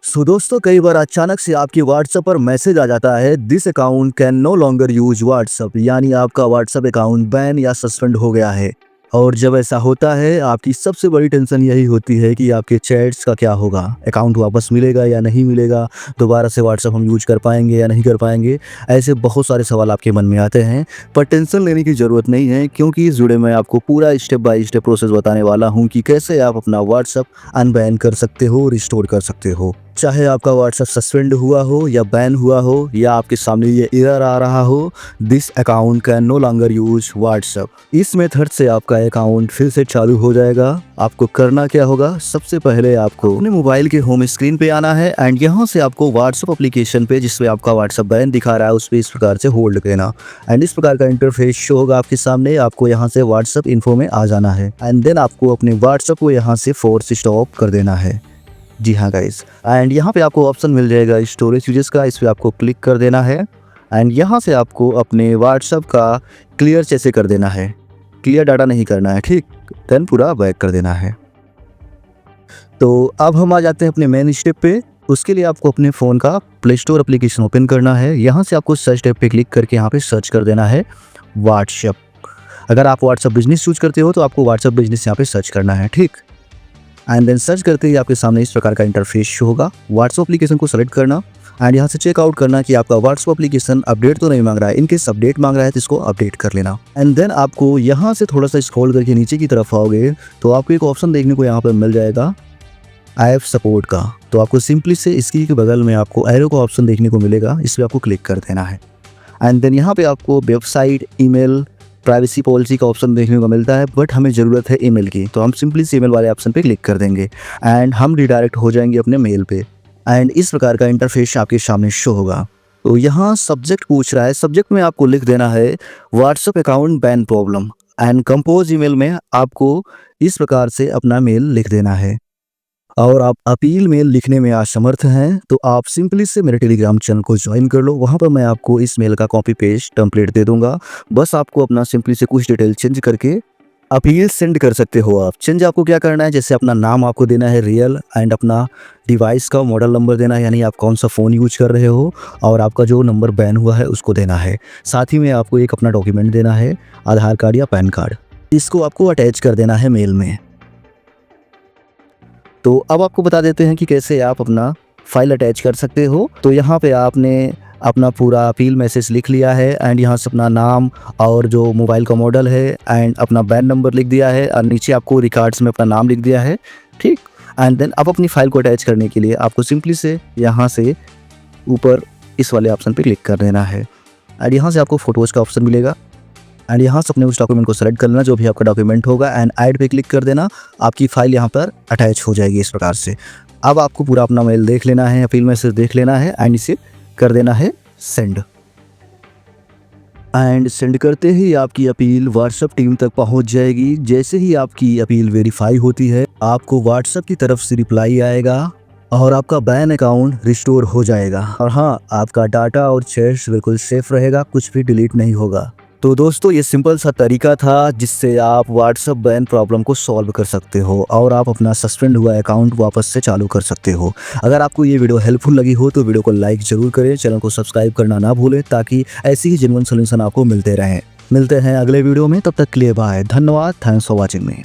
दोस्तों कई बार अचानक से आपके व्हाट्सएप पर मैसेज आ जाता है, this account can no longer use WhatsApp, यानी आपका व्हाट्सएप अकाउंट बैन या सस्पेंड हो गया है। और जब ऐसा होता है आपकी सबसे बड़ी टेंशन यही होती है कि आपके चैट्स का क्या होगा, अकाउंट वापस मिलेगा या नहीं मिलेगा, दोबारा से व्हाट्सएप हम यूज कर पाएंगे या नहीं कर पाएंगे। ऐसे बहुत सारे सवाल आपके मन में आते हैं, पर टेंशन लेने की ज़रूरत नहीं है, क्योंकि इस वीडियो में आपको पूरा स्टेप बाय स्टेप प्रोसेस बताने वाला हूँ कि कैसे आप अपना व्हाट्सएप अनबैन कर सकते हो, रिस्टोर कर सकते हो। चाहे आपका व्हाट्सएप सस्पेंड हुआ हो या बैन हुआ हो, या आपके सामने ये एरर आ रहा हो, this account can no longer use WhatsApp, इस मेथड से आपका अकाउंट फिर से चालू हो जाएगा। आपको करना क्या होगा, सबसे पहले आपको अपने मोबाइल के होम स्क्रीन पे आना है एंड यहाँ से आपको व्हाट्सएप एप्लीकेशन पे, जिसमें आपका व्हाट्सएप बैन दिखा रहा है, उस पर इस प्रकार से होल्ड करना एंड इस प्रकार का इंटरफेस शो होगा आपके सामने। आपको यहाँ से व्हाट्सएप इन्फो में आ जाना है एंड देन आपको अपने व्हाट्सएप को यहाँ से फोर्स स्टॉप कर देना है। जी हाँ गाइस, एंड यहाँ पे आपको ऑप्शन मिल जाएगा स्टोरेज यूजेस का, इस पर आपको क्लिक कर देना है एंड यहाँ से आपको अपने व्हाट्सएप का क्लियर जैसे कर देना है, क्लियर डाटा नहीं करना है, ठीक, देन पूरा बैक कर देना है। तो अब हम आ जाते हैं अपने मेन स्टेप पे। उसके लिए आपको अपने फ़ोन का प्ले स्टोर एप्लीकेशन ओपन करना है। यहाँ से आपको सर्च टैब पे क्लिक करके यहाँ पे सर्च कर देना है व्हाट्सएप। अगर आप व्हाट्सएप बिजनेस यूज करते हो तो आपको व्हाट्सएप बिजनेस यहाँ पे सर्च करना है, ठीक। एंड देन सर्च करते ही आपके सामने इस प्रकार का इंटरफेस शो होगा। व्हाट्सएप एप्लीकेशन को सेलेक्ट करना एंड यहाँ से चेकआउट करना कि आपका व्हाट्सएप एप्लीकेशन अपडेट तो नहीं मांग रहा है। इनकेस अपडेट मांग रहा है तो इसको अपडेट कर लेना। एंड देन आपको यहाँ से थोड़ा सा स्क्रॉल करके नीचे की तरफ आओगे तो आपको एक ऑप्शन देखने को यहाँ पर मिल जाएगा ऐप सपोर्ट का। तो आपको सिंपली से इसकी के बगल में आपको एरो का ऑप्शन देखने को मिलेगा, इस पर आपको क्लिक कर देना है। एंड देन यहाँ पे आपको वेबसाइट, ईमेल, प्राइवेसी पॉलिसी का ऑप्शन देखने को मिलता है, बट हमें ज़रूरत है ईमेल की, तो हम सिंपली से ईमेल वाले ऑप्शन पे क्लिक कर देंगे एंड हम रिडायरेक्ट हो जाएंगे अपने मेल पे। एंड इस प्रकार का इंटरफेस आपके सामने शो होगा। तो यहाँ सब्जेक्ट पूछ रहा है, सब्जेक्ट में आपको लिख देना है WhatsApp account ban problem and compose email में आपको इस प्रकार से अपना मेल लिख देना है। और आप अपील मेल लिखने में असमर्थ हैं तो आप सिंपली से मेरे टेलीग्राम चैनल को ज्वाइन कर लो, वहाँ पर मैं आपको इस मेल का कॉपी पेस्ट टेम्पलेट दे दूंगा। बस आपको अपना सिंपली से कुछ डिटेल चेंज करके अपील सेंड कर सकते हो आप। चेंज आपको क्या करना है, जैसे अपना नाम आपको देना है रियल एंड अपना डिवाइस का मॉडल नंबर देना है, यानी आप कौन सा फ़ोन यूज कर रहे हो, और आपका जो नंबर बैन हुआ है उसको देना है। साथ ही में आपको एक अपना डॉक्यूमेंट देना है, आधार कार्ड या पैन कार्ड, इसको आपको अटैच कर देना है मेल में। तो अब आपको बता देते हैं कि कैसे आप अपना फाइल अटैच कर सकते हो। तो यहाँ पे आपने अपना पूरा अपील मैसेज लिख लिया है एंड यहाँ से अपना नाम और जो मोबाइल का मॉडल है एंड अपना बैन नंबर लिख दिया है और नीचे आपको रिकॉर्ड्स में अपना नाम लिख दिया है, ठीक। एंड देन अब अपनी फाइल को अटैच करने के लिए आपको सिंपली से यहाँ से ऊपर इस वाले ऑप्शन पर क्लिक कर देना है एंड यहाँ से आपको फ़ोटोज़ का ऑप्शन मिलेगा एंड यहाँ से अपने उस डॉक्यूमेंट को सेलेक्ट कर लेना, जो भी आपका डॉक्यूमेंट होगा, एंड ऐड पे क्लिक कर देना। आपकी फाइल यहाँ पर अटैच हो जाएगी इस प्रकार से। अब आपको पूरा अपना मेल देख लेना है, अपील मैसेज देख लेना है एंड इसे कर देना है सेंड। एंड सेंड करते ही आपकी अपील व्हाट्सएप टीम तक पहुँच जाएगी। जैसे ही आपकी अपील वेरीफाई होती है आपको व्हाट्सएप की तरफ से रिप्लाई आएगा और आपका बैन अकाउंट रिस्टोर हो जाएगा। और हाँ, आपका डाटा और चैट्स बिल्कुल सेफ रहेगा, कुछ भी डिलीट नहीं होगा। तो दोस्तों ये सिंपल सा तरीका था जिससे आप व्हाट्सएप बैन प्रॉब्लम को सॉल्व कर सकते हो और आप अपना सस्पेंड हुआ अकाउंट वापस से चालू कर सकते हो। अगर आपको ये वीडियो हेल्पफुल लगी हो तो वीडियो को लाइक ज़रूर करें, चैनल को सब्सक्राइब करना ना भूलें, ताकि ऐसी ही जेन्युइन सॉल्यूशन आपको मिलते रहें। मिलते हैं अगले वीडियो में, तब तक के लिए बाय, धन्यवाद, थैंक्स फॉर वॉचिंग मी।